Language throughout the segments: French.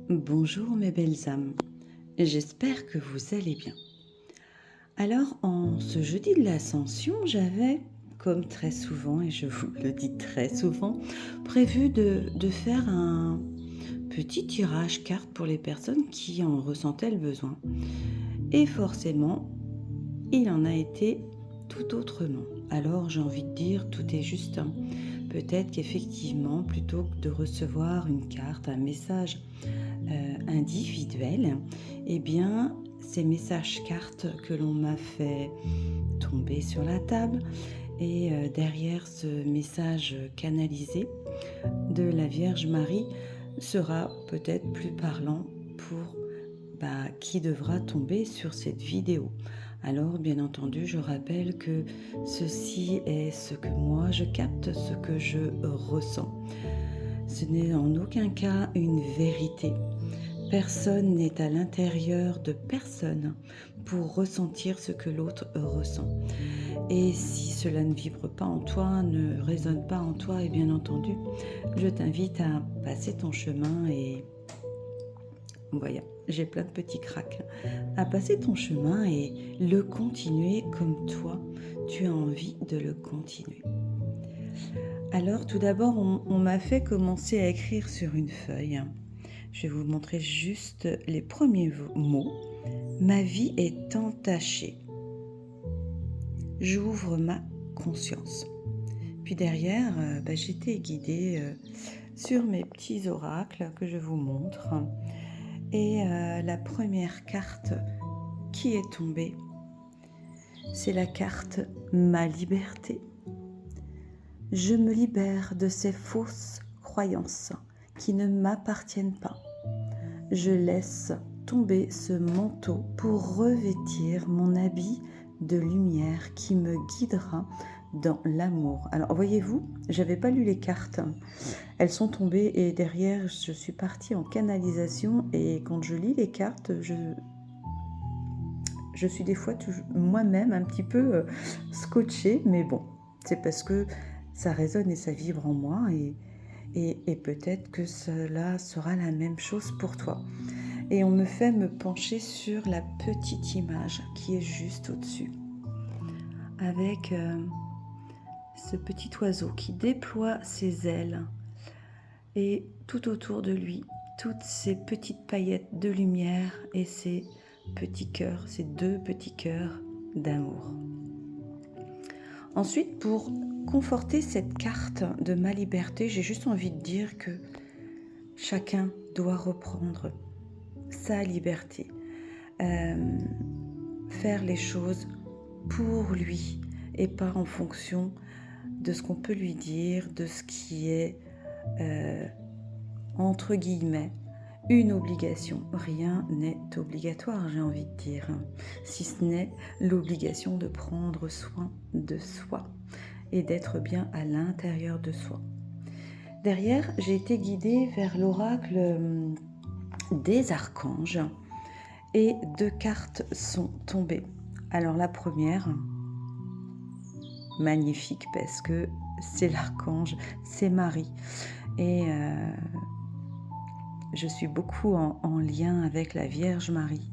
Bonjour mes belles âmes, j'espère que vous allez bien. Alors en ce jeudi de l'Ascension, j'avais, comme très souvent, et je vous le dis très souvent, prévu de faire un petit tirage carte pour les personnes qui en ressentaient le besoin. Et forcément, il en a été tout autrement. Alors j'ai envie de dire, tout est juste. Peut-être qu'effectivement, plutôt que de recevoir une carte, un message individuel, eh bien, ces messages cartes que l'on m'a fait tomber sur la table et derrière ce message canalisé de la Vierge Marie sera peut-être plus parlant pour qui devra tomber sur cette vidéo. Alors, bien entendu, je rappelle que ceci est ce que moi je capte, ce que je ressens. Ce n'est en aucun cas une vérité. Personne n'est à l'intérieur de personne pour ressentir ce que l'autre ressent. Et si cela ne vibre pas en toi, ne résonne pas en toi, et bien entendu, je t'invite à passer ton chemin et voilà, j'ai plein de petits cracks. À passer ton chemin et le continuer comme toi, tu as envie de le continuer. Alors tout d'abord, on m'a fait commencer à écrire sur une feuille. Je vais vous montrer juste les premiers mots. Ma vie est entachée. J'ouvre ma conscience. Puis derrière, j'étais guidée sur mes petits oracles que je vous montre. Et la première carte qui est tombée, c'est la carte Ma liberté. Je me libère de ces fausses croyances qui ne m'appartiennent pas. Je laisse tomber ce manteau pour revêtir mon habit de lumière qui me guidera dans l'amour. Alors voyez-vous, j'avais pas lu les cartes. Elles sont tombées et derrière je suis partie en canalisation et quand je lis les cartes, je suis des fois moi-même un petit peu scotchée, mais bon, c'est parce que ça résonne et ça vibre en moi et peut-être que cela sera la même chose pour toi. Et on me fait me pencher sur la petite image qui est juste au-dessus, avec ce petit oiseau qui déploie ses ailes et tout autour de lui, toutes ces petites paillettes de lumière et ces petits cœurs, ces deux petits cœurs d'amour. Ensuite, pour conforter cette carte de ma liberté, j'ai juste envie de dire que chacun doit reprendre sa liberté, faire les choses pour lui et pas en fonction de ce qu'on peut lui dire, de ce qui est entre guillemets une obligation. Rien n'est obligatoire, j'ai envie de dire, si ce n'est l'obligation de prendre soin de soi et d'être bien à l'intérieur de soi. Derrière, j'ai été guidée vers l'oracle des archanges et deux cartes sont tombées. Alors la première, magnifique parce que c'est l'archange, c'est Marie. Et je suis beaucoup en lien avec la Vierge Marie.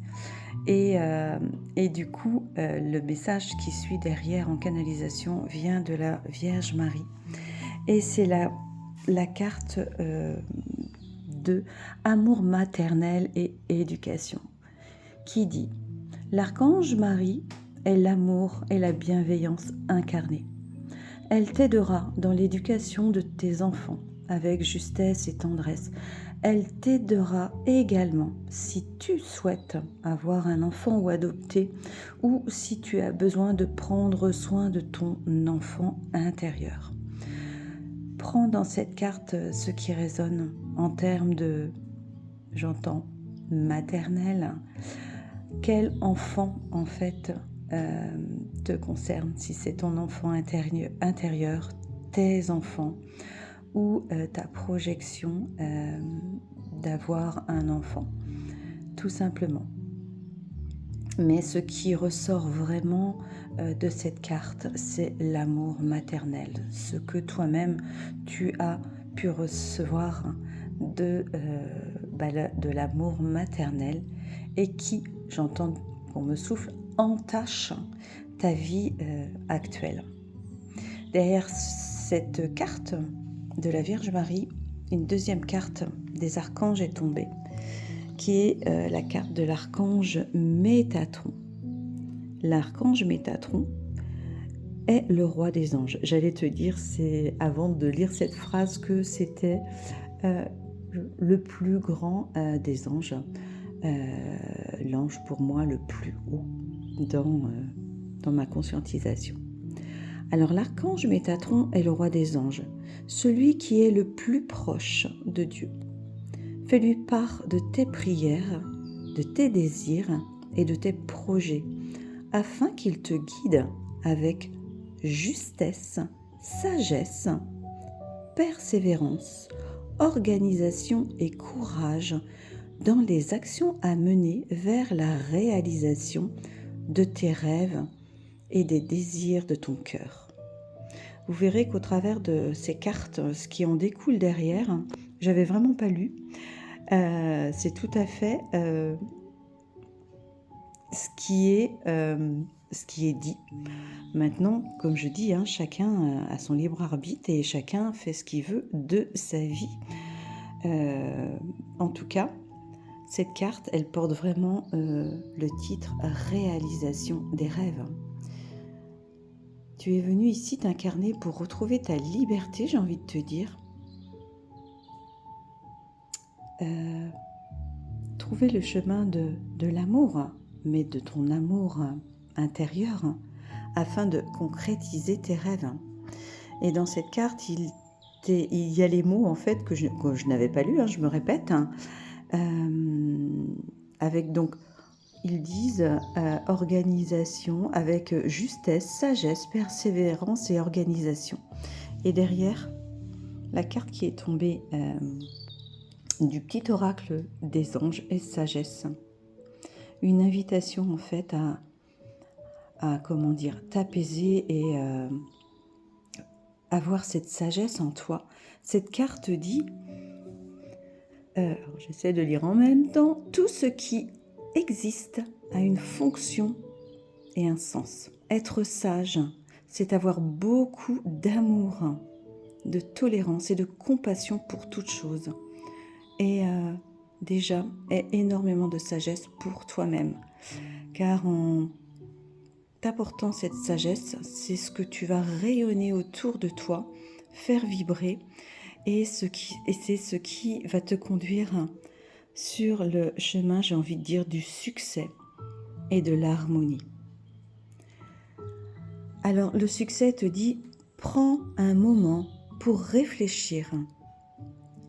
Et du coup, le message qui suit derrière en canalisation vient de la Vierge Marie. Et c'est la carte de amour maternel et éducation qui dit « L'archange Marie est l'amour et la bienveillance incarnée. Elle t'aidera dans l'éducation de tes enfants avec justesse et tendresse. Elle t'aidera également si tu souhaites avoir un enfant ou adopter ou si tu as besoin de prendre soin de ton enfant intérieur. » Prends dans cette carte ce qui résonne en termes de, j'entends, maternel. Quel enfant en fait te concerne, si c'est ton enfant intérieur, tes enfants ou ta projection d'avoir un enfant, tout simplement. Mais ce qui ressort vraiment de cette carte, c'est l'amour maternel, ce que toi-même tu as pu recevoir de l'amour maternel et qui, j'entends qu'on me souffle, entache ta vie actuelle. Derrière cette carte de la Vierge Marie, une deuxième carte des archanges est tombée, qui est la carte de l'archange Métatron. L'archange Métatron est le roi des anges. J'allais te dire, c'est avant de lire cette phrase, que c'était le plus grand des anges, l'ange pour moi le plus haut dans ma conscientisation. Alors l'archange Métatron est le roi des anges, celui qui est le plus proche de Dieu. Fais-lui part de tes prières, de tes désirs et de tes projets, afin qu'il te guide avec justesse, sagesse, persévérance, organisation et courage dans les actions à mener vers la réalisation de tes rêves et des désirs de ton cœur. Vous verrez qu'au travers de ces cartes, ce qui en découle derrière, j'avais vraiment pas lu, c'est tout à fait ce qui est dit. Maintenant, comme je dis, chacun a son libre arbitre et chacun fait ce qu'il veut de sa vie. En tout cas, cette carte, elle porte vraiment le titre « Réalisation des rêves ». Tu es venu ici t'incarner pour retrouver ta liberté, j'ai envie de te dire. Trouver le chemin de l'amour, mais de ton amour intérieur, afin de concrétiser tes rêves. Et dans cette carte, il y a les mots en fait que je n'avais pas lus, je me répète, avec donc, ils disent organisation avec justesse, sagesse, persévérance et organisation. Et derrière, la carte qui est tombée du petit oracle des anges est sagesse. Une invitation en fait à t'apaiser et avoir cette sagesse en toi. Cette carte dit, j'essaie de lire en même temps, tout ce qui existe a une fonction et un sens. Être sage, c'est avoir beaucoup d'amour, de tolérance et de compassion pour toute chose. Et déjà, énormément de sagesse pour toi-même. Car en t'apportant cette sagesse, c'est ce que tu vas rayonner autour de toi, faire vibrer, et c'est ce qui va te conduire sur le chemin, j'ai envie de dire, du succès et de l'harmonie. Alors, le succès te dit, prends un moment pour réfléchir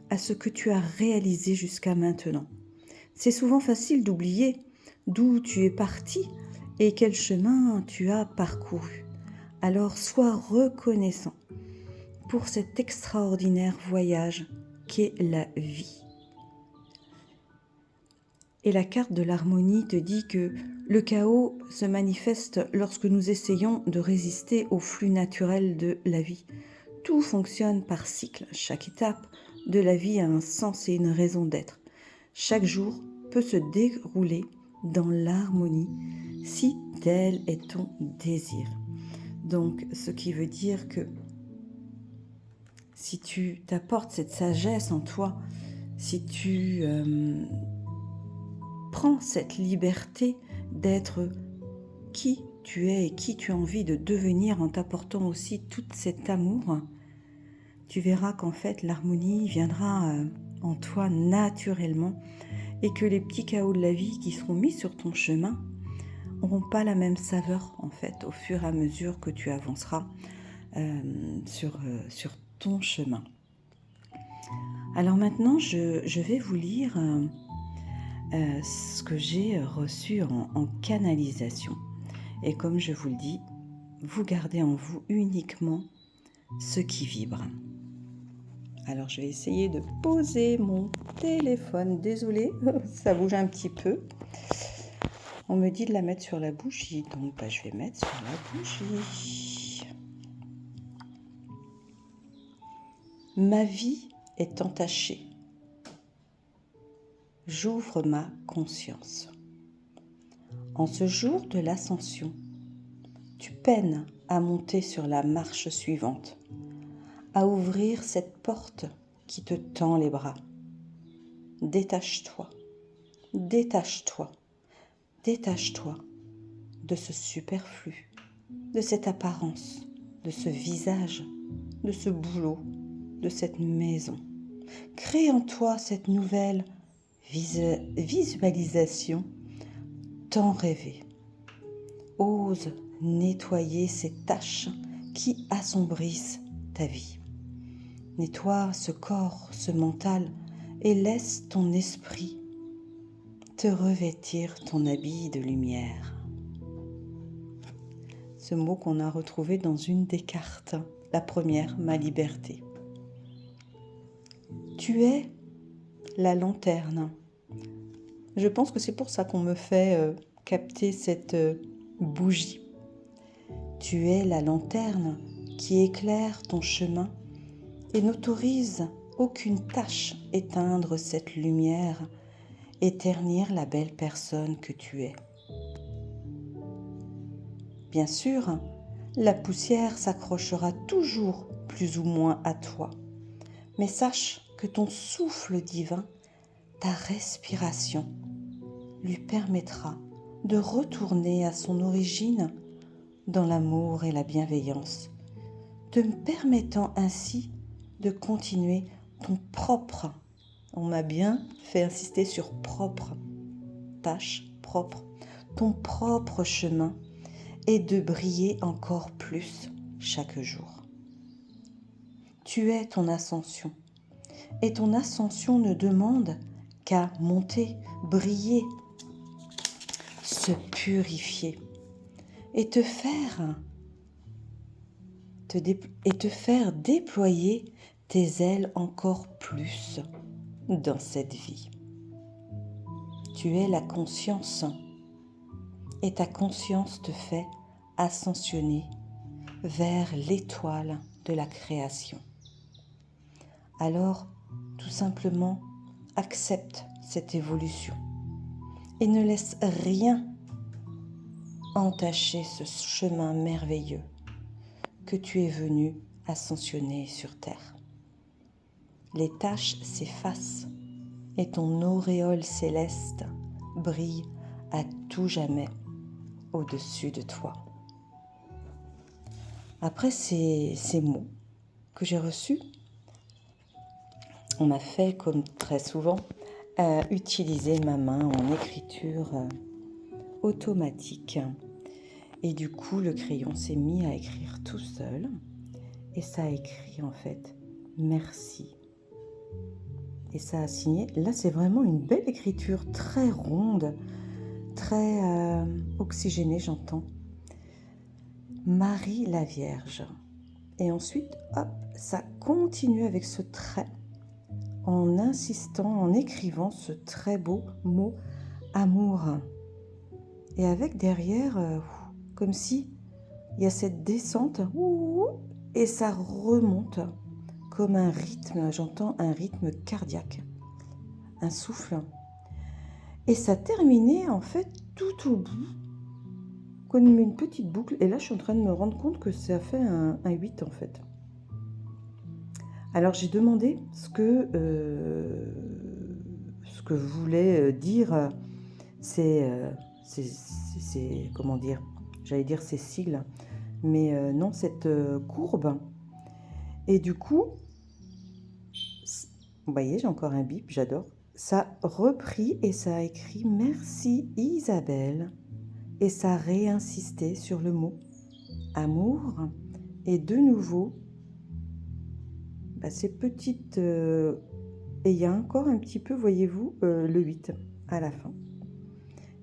à ce que tu as réalisé jusqu'à maintenant. C'est souvent facile d'oublier d'où tu es parti et quel chemin tu as parcouru. Alors, sois reconnaissant pour cet extraordinaire voyage qu'est la vie. Et la carte de l'harmonie te dit que le chaos se manifeste lorsque nous essayons de résister au flux naturel de la vie. Tout fonctionne par cycle. Chaque étape de la vie a un sens et une raison d'être. Chaque jour peut se dérouler dans l'harmonie si tel est ton désir. Donc, ce qui veut dire que si tu t'apportes cette sagesse en toi, si tu prends cette liberté d'être qui tu es et qui tu as envie de devenir en t'apportant aussi tout cet amour, tu verras qu'en fait l'harmonie viendra en toi naturellement et que les petits chaos de la vie qui seront mis sur ton chemin n'auront pas la même saveur en fait au fur et à mesure que tu avanceras sur ton chemin. Alors maintenant, je vais vous lire ce que j'ai reçu en canalisation. Et comme je vous le dis, vous gardez en vous uniquement ce qui vibre. Alors je vais essayer de poser mon téléphone. Désolée, ça bouge un petit peu. On me dit de la mettre sur la bougie, donc je vais mettre sur la bougie. Ma vie est entachée. j'ouvre ma conscience. En ce jour de l'ascension, tu peines à monter sur la marche suivante, à ouvrir cette porte qui te tend les bras. Détache-toi, détache-toi, détache-toi de ce superflu, de cette apparence, de ce visage, de ce boulot, de cette maison. Crée en toi cette nouvelle visualisation tant rêvée. Ose nettoyer ces taches qui assombrissent ta vie. Nettoie ce corps, ce mental et laisse ton esprit te revêtir ton habit de lumière. Ce mot qu'on a retrouvé dans une des cartes, la première, ma liberté. Tu es la lanterne. Je pense que c'est pour ça qu'on me fait capter cette bougie. Tu es la lanterne qui éclaire ton chemin et n'autorise aucune tache éteindre cette lumière et ternir la belle personne que tu es. Bien sûr, la poussière s'accrochera toujours plus ou moins à toi, mais sache que ton souffle divin, ta respiration, lui permettra de retourner à son origine dans l'amour et la bienveillance, te permettant ainsi de continuer ton propre, on m'a bien fait insister sur propre, tâche propre, ton propre chemin et de briller encore plus chaque jour. Tu es ton ascension et ton ascension ne demande qu'à monter, briller, se purifier et te faire déployer tes ailes encore plus dans cette vie. Tu es la conscience et ta conscience te fait ascensionner vers l'étoile de la création. Alors, tout simplement, accepte cette évolution et ne laisse rien entacher ce chemin merveilleux que tu es venu ascensionner sur terre. Les taches s'effacent et ton auréole céleste brille à tout jamais au-dessus de toi. Après ces mots que j'ai reçus, on m'a fait, comme très souvent, utiliser ma main en écriture automatique. Et du coup, le crayon s'est mis à écrire tout seul. Et ça a écrit en fait « Merci ». Et ça a signé. Là, c'est vraiment une belle écriture, très ronde, très oxygénée, j'entends. Marie la Vierge. Et ensuite, hop, ça continue avec ce trait, en insistant, en écrivant ce très beau mot « amour ». Et avec derrière, comme si il y a cette descente, et ça remonte comme un rythme, j'entends un rythme cardiaque, un souffle. Et ça terminait en fait tout au bout, comme une petite boucle. Et là, je suis en train de me rendre compte que ça fait un 8 en fait. Alors, j'ai demandé ce que voulait dire comment dire, j'allais dire ces sigles, mais non, cette courbe. Et du coup, vous voyez, j'ai encore un bip, j'adore. Ça a repris et ça a écrit « Merci Isabelle » et ça a réinsisté sur le mot « amour » et de nouveau, ces petites... et il y a encore un petit peu, voyez-vous, le 8 à la fin.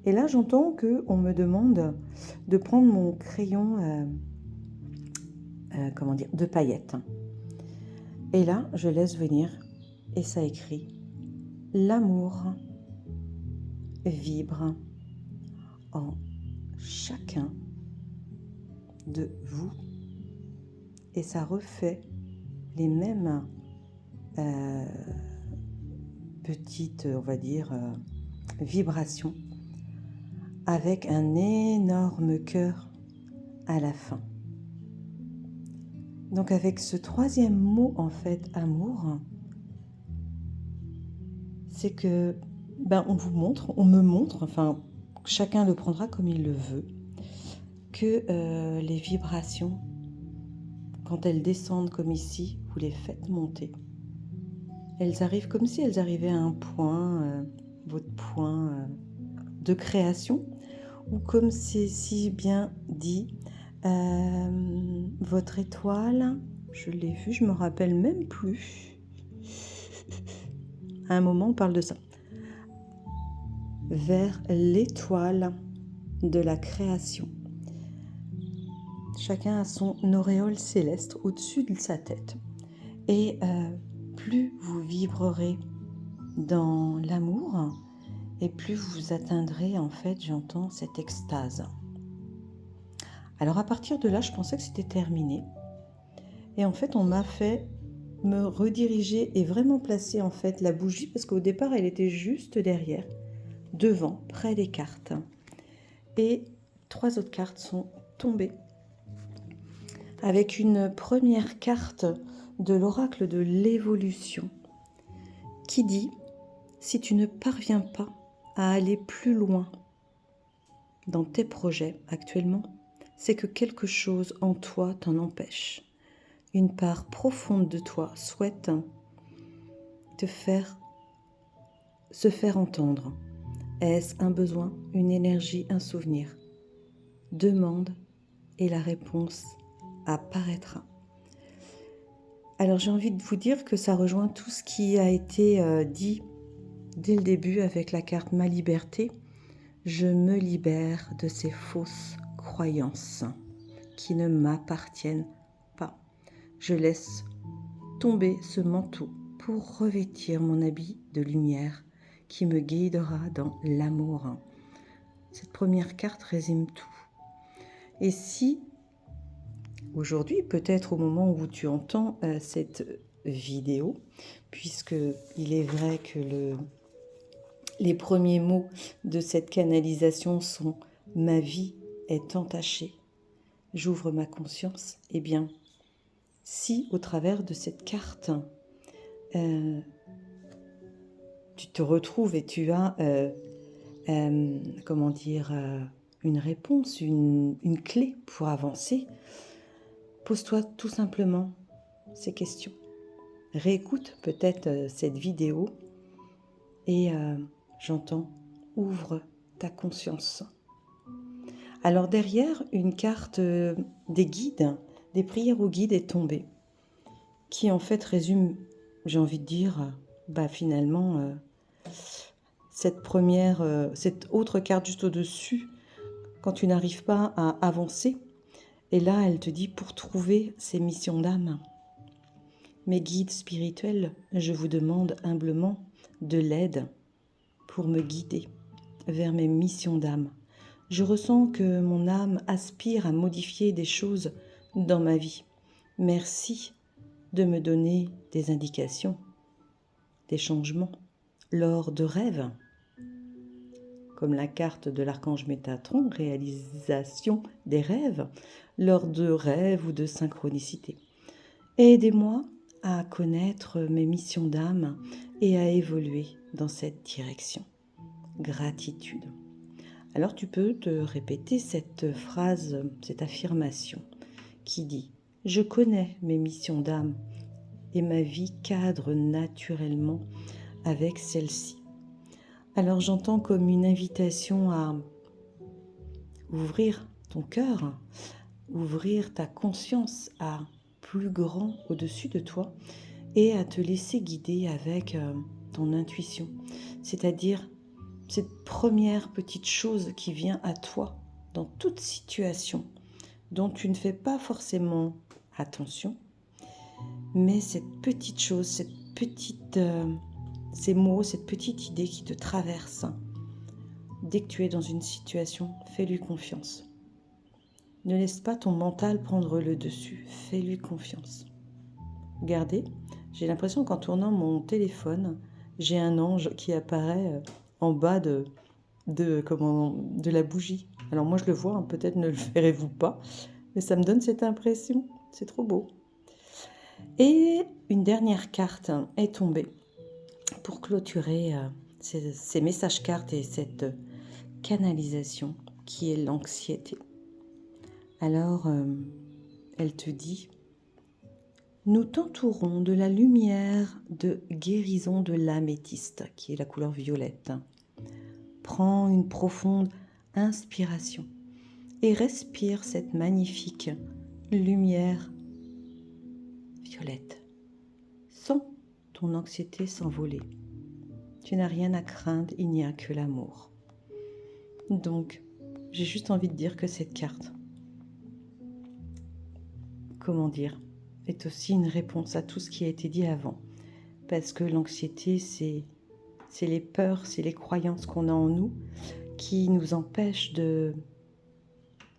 Et là, j'entends qu'on me demande de prendre mon crayon, de paillettes. Et là, je laisse venir et ça écrit « L'amour vibre en chacun de vous » et ça refait les mêmes petite, on va dire, vibration avec un énorme cœur à la fin. Donc avec ce troisième mot, en fait, amour, c'est que on me montre, enfin chacun le prendra comme il le veut, que les vibrations, quand elles descendent comme ici, vous les faites monter. Elles arrivent comme si elles arrivaient à un point, votre point de création, ou comme c'est si bien dit, votre étoile, je l'ai vu, je me rappelle même plus. À un moment, on parle de ça. Vers l'étoile de la création. Chacun a son auréole céleste au-dessus de sa tête. Et plus vous vibrerez dans l'amour, et plus vous atteindrez, en fait, j'entends cette extase. Alors à partir de là, je pensais que c'était terminé. Et en fait, on m'a fait me rediriger et vraiment placer en fait la bougie, parce qu'au départ, elle était juste derrière, devant, près des cartes. Et 3 autres cartes sont tombées. Avec une première carte de l'oracle de l'évolution qui dit « Si tu ne parviens pas à aller plus loin dans tes projets actuellement, c'est que quelque chose en toi t'en empêche. Une part profonde de toi souhaite se faire entendre. Est-ce un besoin, une énergie, un souvenir? Demande et la réponse apparaîtra. » Alors j'ai envie de vous dire que ça rejoint tout ce qui a été dit dès le début avec la carte Ma Liberté. Je me libère de ces fausses croyances qui ne m'appartiennent pas. Je laisse tomber ce manteau pour revêtir mon habit de lumière qui me guidera dans l'amour. Cette première carte résume tout. Et si aujourd'hui, peut-être au moment où tu entends cette vidéo, puisque il est vrai que les premiers mots de cette canalisation sont « Ma vie est entachée, j'ouvre ma conscience », eh bien, si au travers de cette carte, tu te retrouves et tu as, une réponse, une clé pour avancer, pose-toi tout simplement ces questions. Réécoute peut-être cette vidéo et j'entends « Ouvre ta conscience ». Alors derrière, une carte des guides, des prières aux guides est tombée, qui en fait résume, j'ai envie de dire, finalement, cette autre carte juste au-dessus, quand tu n'arrives pas à avancer. Et là, elle te dit, pour trouver ces missions d'âme, mes guides spirituels, je vous demande humblement de l'aide pour me guider vers mes missions d'âme. Je ressens que mon âme aspire à modifier des choses dans ma vie. Merci de me donner des indications, des changements lors de rêves, comme la carte de l'archange Métatron, réalisation des rêves, lors de rêves ou de synchronicité. Aidez-moi à connaître mes missions d'âme et à évoluer dans cette direction. Gratitude. Alors tu peux te répéter cette phrase, cette affirmation qui dit « Je connais mes missions d'âme et ma vie cadre naturellement avec celle-ci ». Alors j'entends comme une invitation à ouvrir ton cœur, ouvrir ta conscience à plus grand au-dessus de toi et à te laisser guider avec ton intuition, c'est-à-dire cette première petite chose qui vient à toi dans toute situation dont tu ne fais pas forcément attention, mais cette petite chose, ces mots, cette petite idée qui te traverse, dès que tu es dans une situation, fais-lui confiance. Ne laisse pas ton mental prendre le dessus, fais-lui confiance. Regardez, j'ai l'impression qu'en tournant mon téléphone, j'ai un ange qui apparaît en bas de la bougie. Alors moi je le vois, hein, peut-être ne le verrez-vous pas, mais ça me donne cette impression. C'est trop beau. Et une dernière carte est tombée pour clôturer ces messages cartes et cette canalisation qui est l'anxiété. Alors, elle te dit: nous t'entourons de la lumière de guérison de l'améthyste, qui est la couleur violette. Prends une profonde inspiration et respire cette magnifique lumière violette. Sens ton anxiété s'envoler. Tu n'as rien à craindre, il n'y a que l'amour. Donc, j'ai juste envie de dire que cette carte, comment dire, est aussi une réponse à tout ce qui a été dit avant. Parce que l'anxiété, c'est les peurs, c'est les croyances qu'on a en nous qui nous empêchent de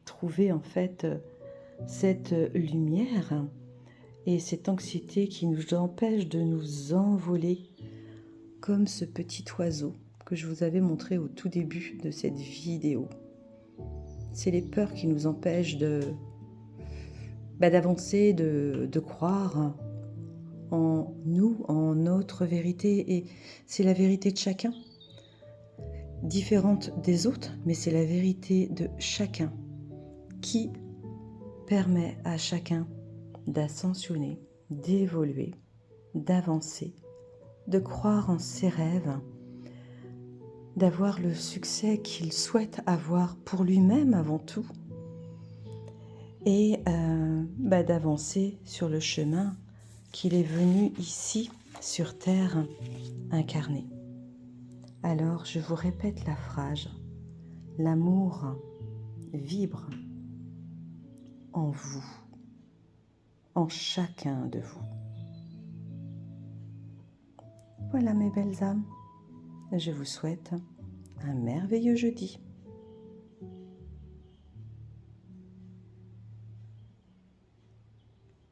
trouver en fait cette lumière et cette anxiété qui nous empêche de nous envoler comme ce petit oiseau que je vous avais montré au tout début de cette vidéo. C'est les peurs qui nous empêchent d'avancer, de croire en nous, en notre vérité. Et c'est la vérité de chacun, différente des autres, mais c'est la vérité de chacun qui permet à chacun d'ascensionner, d'évoluer, d'avancer, de croire en ses rêves, d'avoir le succès qu'il souhaite avoir pour lui-même avant tout, et d'avancer sur le chemin qu'il est venu ici sur Terre incarner. Alors je vous répète la phrase: l'amour vibre en vous, en chacun de vous. Voilà mes belles âmes, je vous souhaite un merveilleux jeudi.